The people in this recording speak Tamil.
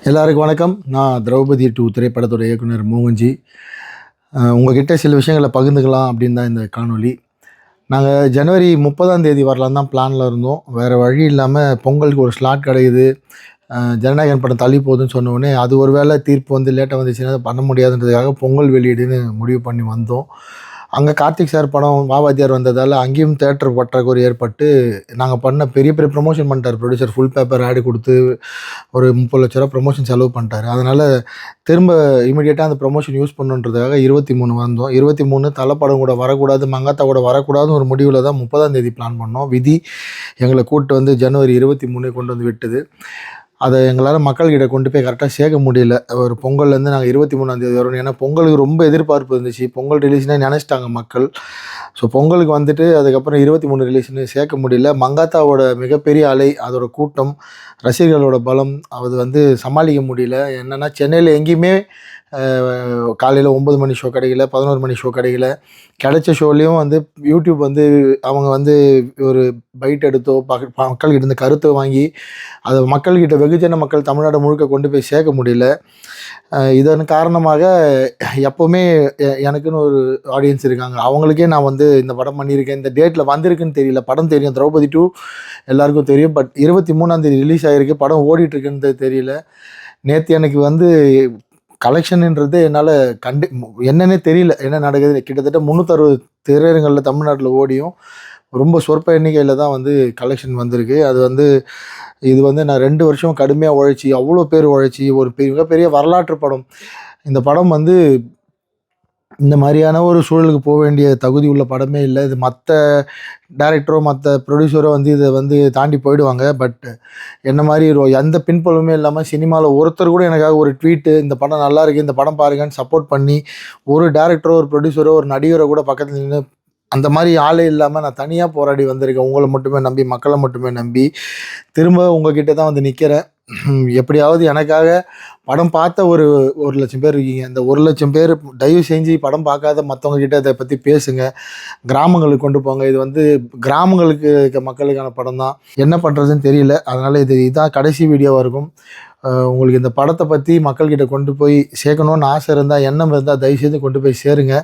எல்லாருக்கும் வணக்கம். நான் திரௌபதி 2 திரைப்படத்தோட இயக்குனர் மோகன்ஜி. உங்ககிட்ட சில விஷயங்களை பகிர்ந்துக்கலாம் அப்படின்னு தான் இந்த காணொளி. நாங்கள் ஜனவரி 30ஆம் தேதி வரலான்னு தான் பிளானில் இருந்தோம். வேறு வழி இல்லாமல் பொங்கலுக்கு ஒரு ஸ்லாட் கிடைக்குது. ஜனநாயகன் படம் தள்ளி போகுதுன்னு சொன்ன உடனே அது ஒரு வேளை தீர்ப்பு வந்து லேட்டாக வந்துச்சுன்னா அதை பண்ண முடியாதுன்றதுக்காக பொங்கல் வெளியீடுன்னு முடிவு பண்ணி வந்தோம். அங்கே கார்த்திக் சார் படம் வாவாத்தியார் வந்ததால் அங்கேயும் தேட்டர் பற்றாக்குறை ஏற்பட்டு நாங்கள் பண்ண பெரிய பெரிய ப்ரொமோஷன் பண்ணிட்டார் ப்ரொடியூசர். ஃபுல் பேப்பர் ஆடு கொடுத்து ஒரு 30 லட்ச ரூபா ப்ரொமோஷன் செலவு பண்ணிட்டாரு. அதனால் திரும்ப இமீடியட்டாக அந்த ப்ரொமோஷன் யூஸ் பண்ணுன்றதுக்காக 23 வந்தோம். 23 தலைப்படம் கூட வரக்கூடாது, மங்காத்தா கூட வரக்கூடாதுன்னு ஒரு முடிவில் தான் 30ஆம் தேதி பிளான் பண்ணோம். விதி எங்களை கூப்பிட்டு வந்து ஜனவரி 23 கொண்டு வந்து விட்டுது. அதை எங்களால் மக்கள்கிட்ட கொண்டு போய் கரெக்டாக சேர்க்க முடியல. ஒரு பொங்கல்லேருந்து நாங்கள் 23ஆம் தேதி வரணும். ஏன்னா பொங்கலுக்கு ரொம்ப எதிர்பார்ப்பு இருந்துச்சு. பொங்கல் ரிலீஸ்னே நினச்சிட்டாங்க மக்கள். ஸோ பொங்கலுக்கு வந்துட்டு அதுக்கப்புறம் 23 ரிலீஸ்னு சேர்க்க முடியல. மங்காத்தாவோட மிகப்பெரிய அலை, அதோட கூட்டம், ரசிகர்களோட பலம், அது வந்து சமாளிக்க முடியல. என்னென்னா சென்னையில் எங்கேயுமே காலையில் 9 மணி ஷோ கிடைக்கல, 11 மணி ஷோ கிடைக்கல. கிடைச்ச ஷோலேயும் வந்து யூடியூப் வந்து அவங்க வந்து ஒரு பைட் எடுத்தோ மக்கள்கிட்ட இருந்து கருத்தை வாங்கி அதை மக்கள்கிட்ட வெகுஜன மக்கள் தமிழ்நாடு முழுக்க கொண்டு போய் சேர்க்க முடியல. இதன் காரணமாக எப்போவுமே எனக்குன்னு ஒரு ஆடியன்ஸ் இருக்காங்க. அவங்களுக்கே நான் வந்து இந்த படம் பண்ணியிருக்கேன், இந்த டேட்டில் வந்திருக்குன்னு தெரியல. படம் தெரியும், திரௌபதி 2 எல்லாருக்கும் தெரியும். பட் 23ஆம் தேதி ரிலீஸ் ஆகிருக்கு, படம் ஓடிட்டுருக்குன்னு தெரியல. நேற்று எனக்கு வந்து கலெக்ஷனுன்றது என்னால் என்னன்னே தெரியல, என்ன நடக்குது. கிட்டத்தட்ட 360 திரையரங்களில் தமிழ்நாட்டில் ஓடியும் ரொம்ப சொற்ப எண்ணிக்கையில் தான் வந்து கலெக்ஷன் வந்திருக்கு. அது வந்து இது வந்து நான் 2 வருஷம் கடுமையாக உழைச்சி, அவ்வளோ பேர் உழைச்சி ஒரு மிகப்பெரிய வரலாற்று படம். இந்த படம் வந்து இந்த மாதிரியான ஒரு சூழலுக்கு போக வேண்டிய தகுதி உள்ள படமே இல்லை. இது மற்ற டைரக்டரோ மற்ற ப்ரொடியூசரோ வந்து இதை வந்து தாண்டி போயிடுவாங்க. பட் என்ன மாதிரி எந்த பின்புலமே இல்லாமல் சினிமாவில் ஒருத்தர் கூட எனக்காக ஒரு ட்வீட்டு, இந்த படம் நல்லா இருக்குது, இந்த படம் பாருங்கன்னு சப்போர்ட் பண்ணி ஒரு டைரக்டரோ ஒரு ப்ரொடியூசரோ ஒரு நடிகரோ கூட பக்கத்தில் நின்று அந்த மாதிரி ஆளே இல்லாமல் நான் தனியாக போராடி வந்திருக்கேன். உங்களை மட்டுமே நம்பி, மக்களை மட்டுமே நம்பி திரும்ப உங்ககிட்ட தான் வந்து நிற்கிறேன். எப்படியாவது எனக்காக படம் பார்த்த ஒரு 1,00,000 பேர் இருக்கீங்க. இந்த 1,00,000 பேர் தயவு செஞ்சு படம் பார்க்காத மற்றவங்க கிட்ட இதை பற்றி பேசுங்க, கிராமங்களுக்கு கொண்டு போங்க. இது வந்து கிராமங்களுக்கு இருக்க மக்களுக்கான படம் தான். என்ன பண்ணுறதுன்னு தெரியல. அதனால் இதான் கடைசி வீடியோவாக இருக்கும். உங்களுக்கு இந்த படத்தை பற்றி மக்கள்கிட்ட கொண்டு போய் சேர்க்கணுன்னு ஆசை இருந்தால், எண்ணம் இருந்தால் தயவுசெய்து கொண்டு போய் சேருங்க.